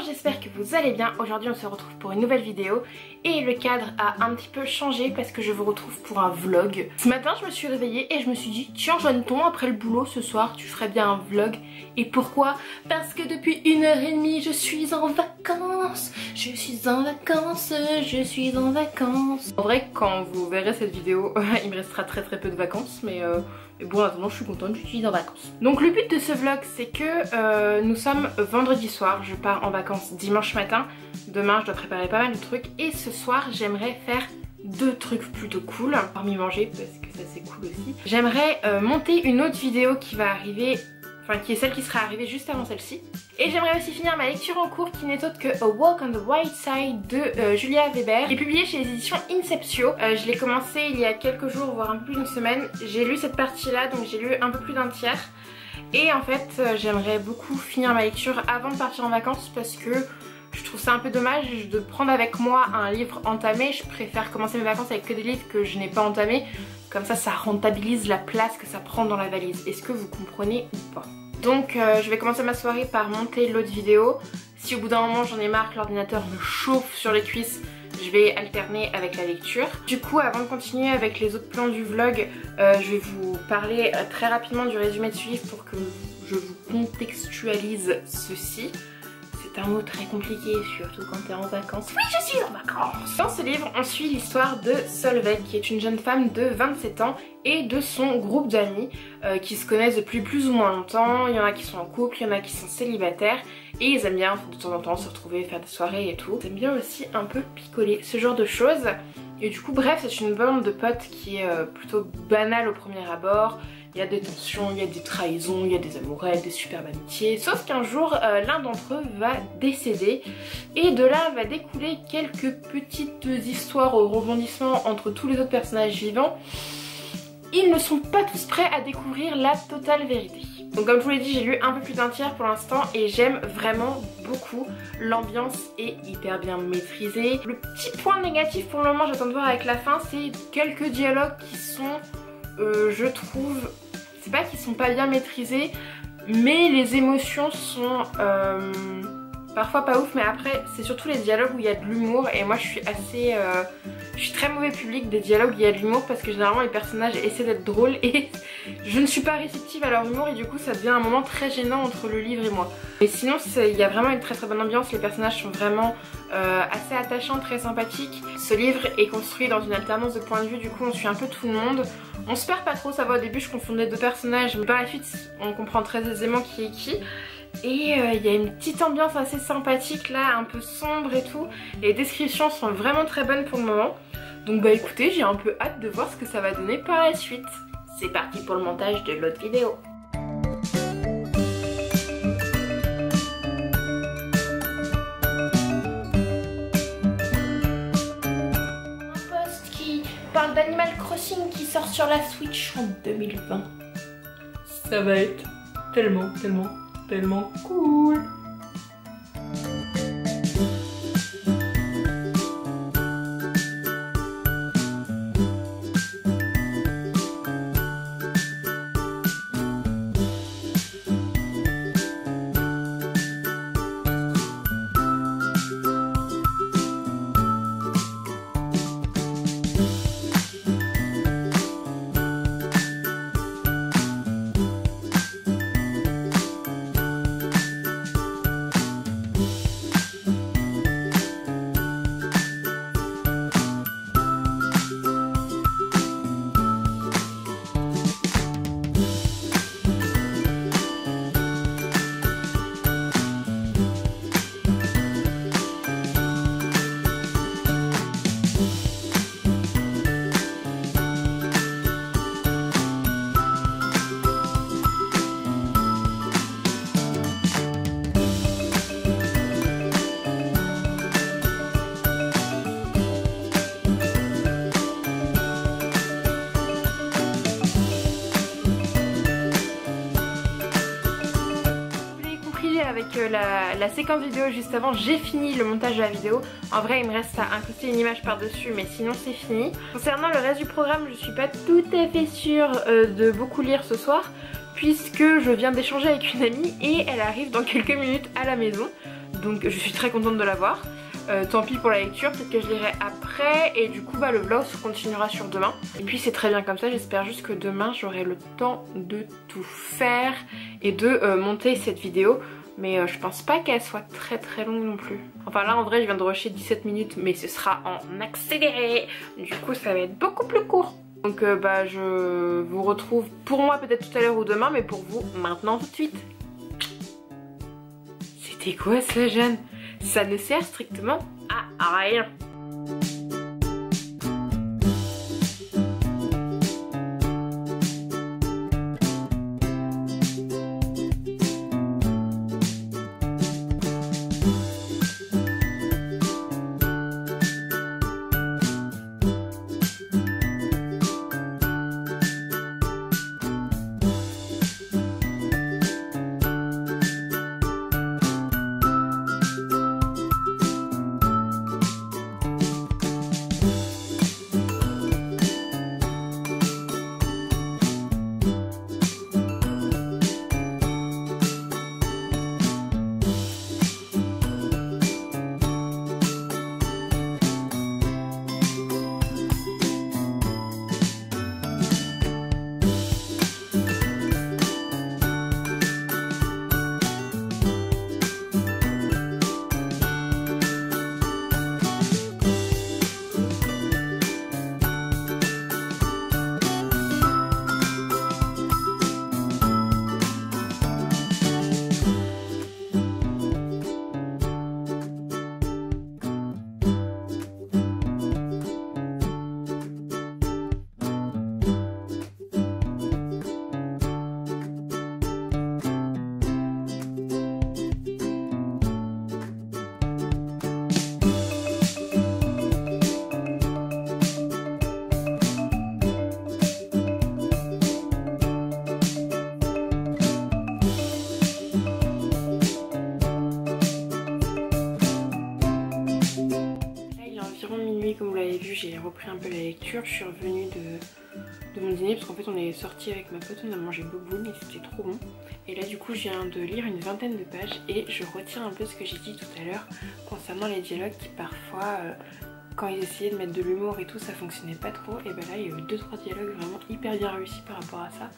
j'espère que vous allez bien. Aujourd'hui on se retrouve pour une nouvelle vidéo et le cadre a un petit peu changé parce que je vous retrouve pour un vlog. Ce matin je me suis réveillée et je me suis dit tiens Joanneton, après le boulot ce soir tu ferais bien un vlog. Et pourquoi? Parce que depuis 1h30 je suis en vacances. Je suis en vacances, je suis en vacances. En vrai quand vous verrez cette vidéo il me restera très peu de vacances mais bon en attendant je suis contente, je suis en vacances. Donc le but de ce vlog c'est que nous sommes vendredi soir, je pars en vacances dimanche matin. Demain je dois préparer pas mal de trucs et ce soir j'aimerais faire deux trucs plutôt cool, hormis manger parce que ça c'est cool aussi. J'aimerais monter une autre vidéo qui va arriver, enfin qui est celle qui sera arrivée juste avant celle-ci. Et j'aimerais aussi finir ma lecture en cours qui n'est autre que A Walk on the White Side de Julia Weber. Il est publié chez les éditions Inceptio. Je l'ai commencé il y a quelques jours, voire un peu plus d'une semaine. J'ai lu cette partie-là, donc j'ai lu un peu plus d'un tiers. Et en fait, j'aimerais beaucoup finir ma lecture avant de partir en vacances parce que je trouve ça un peu dommage de prendre avec moi un livre entamé. Je préfère commencer mes vacances avec que des livres que je n'ai pas entamés. Comme ça rentabilise la place que ça prend dans la valise. Est-ce que vous comprenez ou pas? Donc je vais commencer ma soirée par monter l'autre vidéo. Si au bout d'un moment j'en ai marre que l'ordinateur me chauffe sur les cuisses, je vais alterner avec la lecture. Du coup avant de continuer avec les autres plans du vlog, je vais vous parler très rapidement du résumé de ce livre pour que je vous contextualise ceci. C'est un mot très compliqué, surtout quand t'es en vacances. Oui, je suis en vacances! Dans ce livre, on suit l'histoire de Solveig, qui est une jeune femme de 27 ans et de son groupe d'amis qui se connaissent depuis plus ou moins longtemps. Il y en a qui sont en couple, il y en a qui sont célibataires et ils aiment bien de temps en temps se retrouver, faire des soirées et tout. Ils aiment bien aussi un peu picoler, ce genre de choses. Et du coup, bref, c'est une bande de potes qui est plutôt banale au premier abord. Il y a des tensions, il y a des trahisons, il y a des amourettes, des superbes amitiés. Sauf qu'un jour, l'un d'entre eux va décéder. Et de là va découler quelques petites histoires au rebondissement entre tous les autres personnages vivants. Ils ne sont pas tous prêts à découvrir la totale vérité. Donc comme je vous l'ai dit, j'ai lu un peu plus d'un tiers pour l'instant et j'aime vraiment beaucoup. L'ambiance est hyper bien maîtrisée. Le petit point négatif pour le moment, j'attends de voir avec la fin, c'est quelques dialogues qui sont, je trouve, c'est pas qu'ils sont pas bien maîtrisés, mais les émotions sont parfois pas ouf, mais après c'est surtout les dialogues où il y a de l'humour et moi je suis assez... je suis très mauvais public des dialogues où il y a de l'humour parce que généralement les personnages essaient d'être drôles et je ne suis pas réceptive à leur humour et du coup ça devient un moment très gênant entre le livre et moi. Mais sinon il y a vraiment une très bonne ambiance, les personnages sont vraiment assez attachants, très sympathiques. Ce livre est construit dans une alternance de points de vue, du coup on suit un peu tout le monde. On se perd pas trop, ça va, au début je confondais deux personnages mais par la suite on comprend très aisément qui est qui. Et il y a une petite ambiance assez sympathique là, un peu sombre et tout. Les descriptions sont vraiment très bonnes pour le moment. Donc bah écoutez, j'ai un peu hâte de voir ce que ça va donner par la suite. C'est parti pour le montage de l'autre vidéo. Un post qui parle d'Animal Crossing qui sort sur la Switch en 2020. Ça va être tellement cool. Avec la séquence vidéo juste avant, j'ai fini le montage de la vidéo. En vrai il me reste à incruster une image par dessus mais sinon c'est fini. Concernant le reste du programme, je suis pas tout à fait sûre de beaucoup lire ce soir puisque je viens d'échanger avec une amie et elle arrive dans quelques minutes à la maison. Donc je suis très contente de l'avoir. Tant pis pour la lecture, peut-être que je lirai après et du coup bah, le vlog se continuera sur demain. Et puis c'est très bien comme ça, j'espère juste que demain j'aurai le temps de tout faire et de monter cette vidéo. Mais je pense pas qu'elle soit très longue non plus. Enfin là en vrai je viens de rusher 17 minutes mais ce sera en accéléré. Du coup ça va être beaucoup plus court. Donc bah je vous retrouve pour moi peut-être tout à l'heure ou demain, mais pour vous maintenant tout de suite. C'était quoi ça Jeanne? Ça ne sert strictement à rien. Comme vous l'avez vu, j'ai repris un peu la lecture. Je suis revenue de mon dîner parce qu'en fait on est sorti avec ma pote, on a mangé boboon et c'était trop bon. Et là du coup je viens de lire une vingtaine de pages et je retiens un peu ce que j'ai dit tout à l'heure concernant les dialogues qui parfois quand ils essayaient de mettre de l'humour et tout ça fonctionnait pas trop. Et ben là il y a eu 2-3 dialogues vraiment hyper bien réussis par rapport à ça.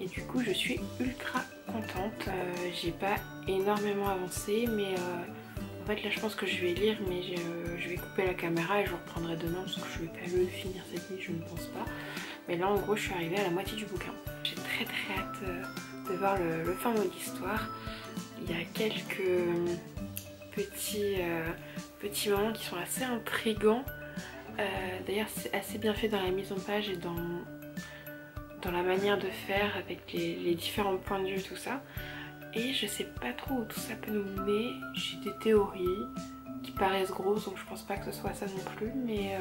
Et du coup je suis ultra contente. J'ai pas énormément avancé mais en fait là je pense que je vais lire mais je vais couper la caméra et je reprendrai demain parce que je vais pas le finir cette nuit, je ne pense pas. Mais là en gros je suis arrivée à la moitié du bouquin. J'ai très hâte de voir le fin mot de l'histoire. Il y a quelques petits moments qui sont assez intrigants. D'ailleurs c'est assez bien fait dans la mise en page et dans la manière de faire avec les différents points de vue, tout ça. Et je sais pas trop où tout ça peut nous mener. J'ai des théories qui paraissent grosses donc je pense pas que ce soit ça non plus, mais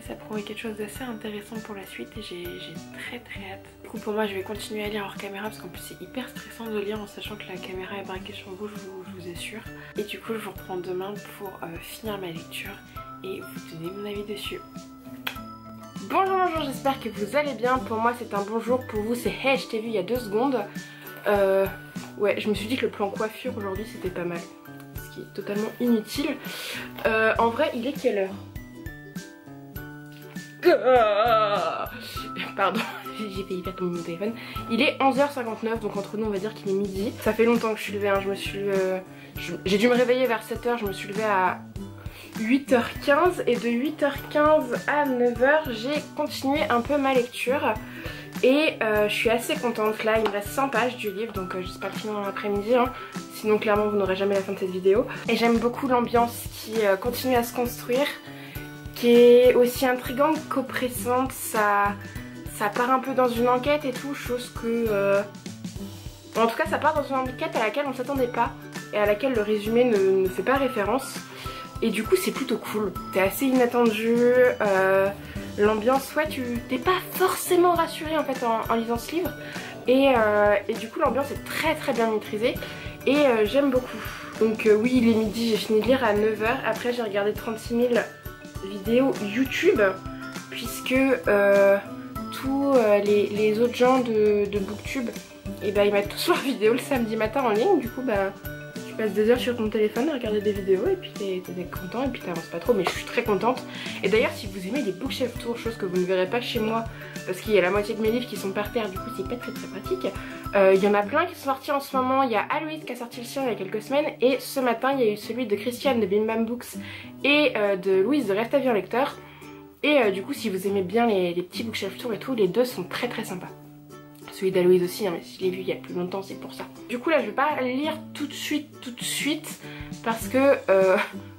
ça promet quelque chose d'assez intéressant pour la suite et j'ai très hâte. Du coup pour moi je vais continuer à lire hors caméra parce qu'en plus c'est hyper stressant de lire en sachant que la caméra est braquée sur vous, je vous assure. Et du coup je vous reprends demain pour finir ma lecture et vous donner mon avis dessus. Bonjour, j'espère que vous allez bien. Pour moi c'est un bonjour, pour vous c'est hey je t'ai vu il y a 2 secondes. Ouais, je me suis dit que le plan coiffure aujourd'hui c'était pas mal, ce qui est totalement inutile. En vrai il est quelle heure? Pardon, j'ai fait hyper tomber mon téléphone. Il est 11h59 donc entre nous on va dire qu'il est midi. Ça fait longtemps que je suis levée, hein. J'ai dû me réveiller vers 7h, je me suis levée à 8h15 et de 8h15 à 9h j'ai continué un peu ma lecture. Et je suis assez contente, là il me reste 100 pages du livre donc j'espère le finir dans l'après-midi hein. Sinon clairement vous n'aurez jamais la fin de cette vidéo. Et j'aime beaucoup l'ambiance qui continue à se construire, qui est aussi intrigante qu'oppressante. Ça part un peu dans une enquête et tout, chose que... En tout cas ça part dans une enquête à laquelle on ne s'attendait pas et à laquelle le résumé ne fait pas référence. Et du coup c'est plutôt cool, c'est assez inattendu. L'ambiance, ouais, tu t'es pas forcément rassurée en fait en lisant ce livre. Et du coup l'ambiance est très bien maîtrisée et j'aime beaucoup. Donc oui il est midi, j'ai fini de lire à 9h. Après j'ai regardé 36 000 vidéos YouTube puisque tous les autres gens de Booktube, et bah ils mettent tous leurs vidéos le samedi matin en ligne. Du coup bah passes 2 heures sur ton téléphone à regarder des vidéos et puis t'es content et puis t'avances pas trop, mais je suis très contente. Et d'ailleurs si vous aimez les bookshelf tours, chose que vous ne verrez pas chez moi parce qu'il y a la moitié de mes livres qui sont par terre, du coup c'est pas très pratique. Il y en a plein qui sont sortis en ce moment. Il y a Aloïs qui a sorti le sien il y a quelques semaines et ce matin il y a eu celui de Christiane de Bim Bam Books et de Louise de Reste à vie en lecteur. Et du coup si vous aimez bien les petits bookshelf tours et tout, les deux sont très sympas. Celui d'Aloïse aussi, hein, mais je l'ai vu il y a plus longtemps, c'est pour ça. Du coup là je vais pas lire tout de suite parce que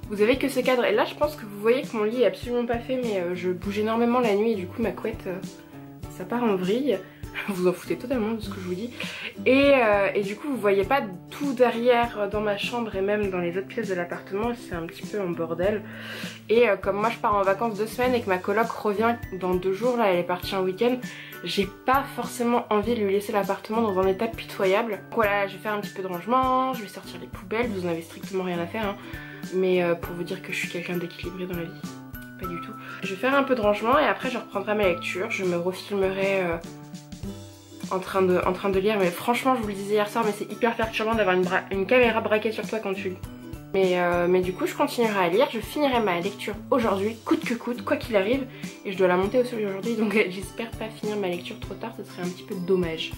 vous avez que ce cadre. Et là je pense que vous voyez que mon lit est absolument pas fait, mais je bouge énormément la nuit et du coup ma couette ça part en vrille. Vous en foutez totalement de ce que je vous dis. Et du coup vous voyez pas tout derrière dans ma chambre et même dans les autres pièces de l'appartement, c'est un petit peu en bordel. Et comme moi je pars en vacances 2 semaines et que ma coloc revient dans 2 jours, là elle est partie en week-end, j'ai pas forcément envie de lui laisser l'appartement dans un état pitoyable. Donc voilà, je vais faire un petit peu de rangement, je vais sortir les poubelles, vous en avez strictement rien à faire hein. Mais pour vous dire que je suis quelqu'un d'équilibré dans la vie, pas du tout. Je vais faire un peu de rangement et après je reprendrai ma lecture, je me refilmerai en train de lire, mais franchement je vous le disais hier soir, mais c'est hyper perturbant d'avoir une caméra braquée sur toi quand tu lis. Mais du coup je continuerai à lire, je finirai ma lecture aujourd'hui, coûte que coûte, quoi qu'il arrive, et je dois la monter au sol aujourd'hui, donc j'espère pas finir ma lecture trop tard, ce serait un petit peu dommage.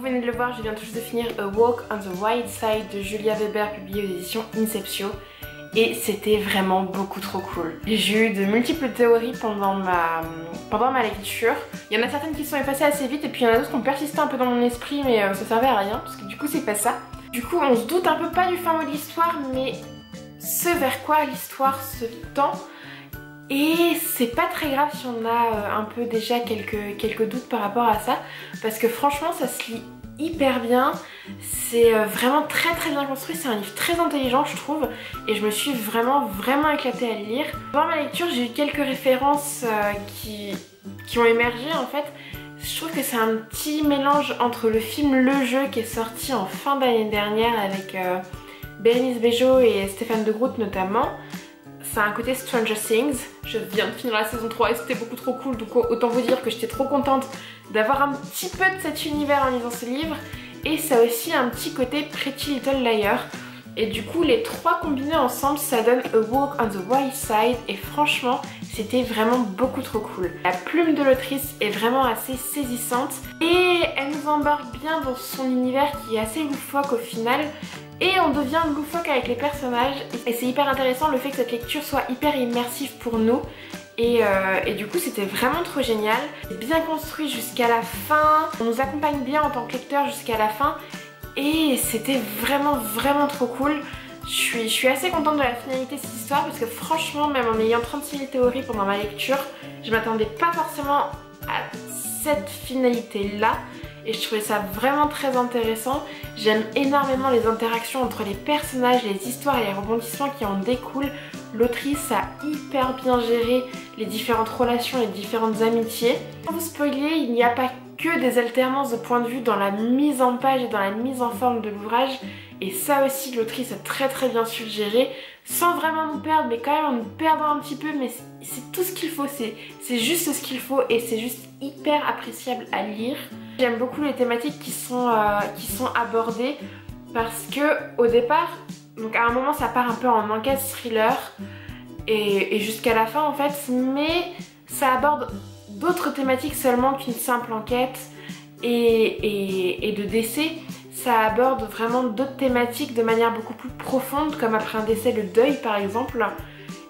De le voir, je viens tout juste de finir A Walk on the Wild Side de Julia Weber, publié aux éditions Inceptio, et c'était vraiment beaucoup trop cool. J'ai eu de multiples théories pendant ma lecture. Il y en a certaines qui sont effacées assez vite et puis il y en a d'autres qui ont persisté un peu dans mon esprit, mais ça servait à rien parce que du coup c'est pas ça. Du coup on se doute un peu pas du fin mot de l'histoire, mais ce vers quoi l'histoire se tend. Et c'est pas très grave si on a un peu déjà quelques doutes par rapport à ça, parce que franchement ça se lit hyper bien, c'est vraiment très bien construit, c'est un livre très intelligent je trouve, et je me suis vraiment éclatée à le lire. Pendant ma lecture j'ai eu quelques références qui ont émergé en fait. Je trouve que c'est un petit mélange entre le film Le Jeu qui est sorti en fin d'année dernière avec Bérénice Bejo et Stéphane de Groot notamment. Ça a un côté Stranger Things. Je viens de finir la saison 3 et c'était beaucoup trop cool, donc autant vous dire que j'étais trop contente d'avoir un petit peu de cet univers en lisant ce livre. Et ça a aussi un petit côté Pretty Little Liars. Et du coup les trois combinés ensemble ça donne A Walk on the Wild Side, et franchement c'était vraiment beaucoup trop cool. La plume de l'autrice est vraiment assez saisissante et elle nous embarque bien dans son univers qui est assez loufoque au final. Et on devient loufoque avec les personnages et c'est hyper intéressant le fait que cette lecture soit hyper immersive pour nous. Et du coup c'était vraiment trop génial. C'est bien construit jusqu'à la fin, on nous accompagne bien en tant que lecteur jusqu'à la fin. Et c'était vraiment trop cool. Je suis assez contente de la finalité de cette histoire parce que franchement, même en ayant 36 000 théories pendant ma lecture, je m'attendais pas forcément à cette finalité là. Et je trouvais ça vraiment très intéressant. J'aime énormément les interactions entre les personnages, les histoires et les rebondissements qui en découlent. L'autrice a hyper bien géré les différentes relations, les différentes amitiés. Sans vous spoiler, il n'y a pas que des alternances de points de vue dans la mise en page et dans la mise en forme de l'ouvrage. Et ça aussi, l'autrice a très bien su le gérer, sans vraiment nous perdre, mais quand même en nous perdant un petit peu. Mais c'est tout ce qu'il faut, c'est juste ce qu'il faut et c'est juste hyper appréciable à lire. J'aime beaucoup les thématiques qui sont abordées parce que au départ, donc à un moment ça part un peu en enquête thriller et jusqu'à la fin en fait, mais ça aborde d'autres thématiques seulement qu'une simple enquête et de décès. Ça aborde vraiment d'autres thématiques de manière beaucoup plus profonde, comme après un décès, le deuil par exemple.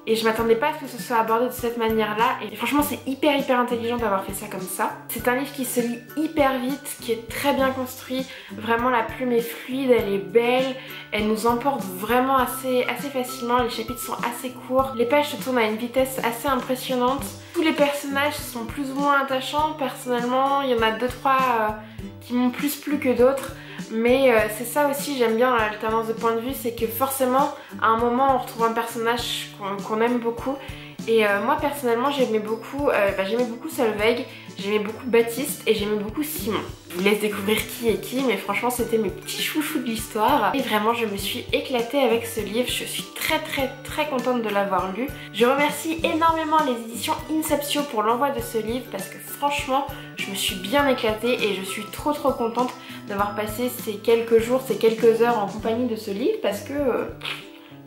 Et je m'attendais pas à ce que ce soit abordé de cette manière-là. Et franchement, c'est hyper intelligent d'avoir fait ça comme ça. C'est un livre qui se lit hyper vite, qui est très bien construit. Vraiment, la plume est fluide, elle est belle. Elle nous emporte vraiment assez facilement. Les chapitres sont assez courts. Les pages se tournent à une vitesse assez impressionnante. Tous les personnages sont plus ou moins attachants. Personnellement, il y en a 2-3 qui m'ont plus plu que d'autres. Mais c'est ça aussi, j'aime bien l'alternance de point de vue, c'est que forcément à un moment on retrouve un personnage qu'on aime beaucoup. Et moi personnellement j'aimais beaucoup Solveig, j'aimais beaucoup Baptiste et j'aimais beaucoup Simon. Je vous laisse découvrir qui est qui, mais franchement c'était mes petits chouchous de l'histoire. Et vraiment je me suis éclatée avec ce livre, je suis très contente de l'avoir lu. Je remercie énormément les éditions Inceptio pour l'envoi de ce livre parce que franchement je me suis bien éclatée et je suis trop contente d'avoir passé ces quelques jours, ces quelques heures en compagnie de ce livre parce que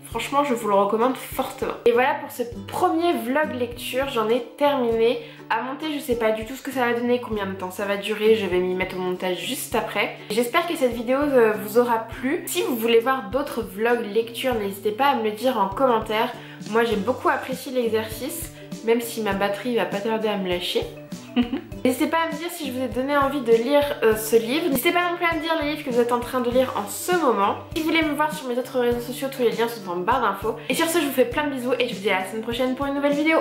franchement je vous le recommande fortement. Et voilà pour ce premier vlog lecture, j'en ai terminé. À monter je sais pas du tout ce que ça va donner, combien de temps ça va durer, je vais m'y mettre au montage juste après. J'espère que cette vidéo vous aura plu. Si vous voulez voir d'autres vlogs lecture, n'hésitez pas à me le dire en commentaire. Moi j'ai beaucoup apprécié l'exercice, même si ma batterie va pas tarder à me lâcher. N'hésitez pas à me dire si je vous ai donné envie de lire ce livre. N'hésitez pas non plus à me dire les livres que vous êtes en train de lire en ce moment. Si vous voulez me voir sur mes autres réseaux sociaux, tous les liens sont en barre d'infos. Et sur ce, je vous fais plein de bisous et je vous dis à la semaine prochaine pour une nouvelle vidéo.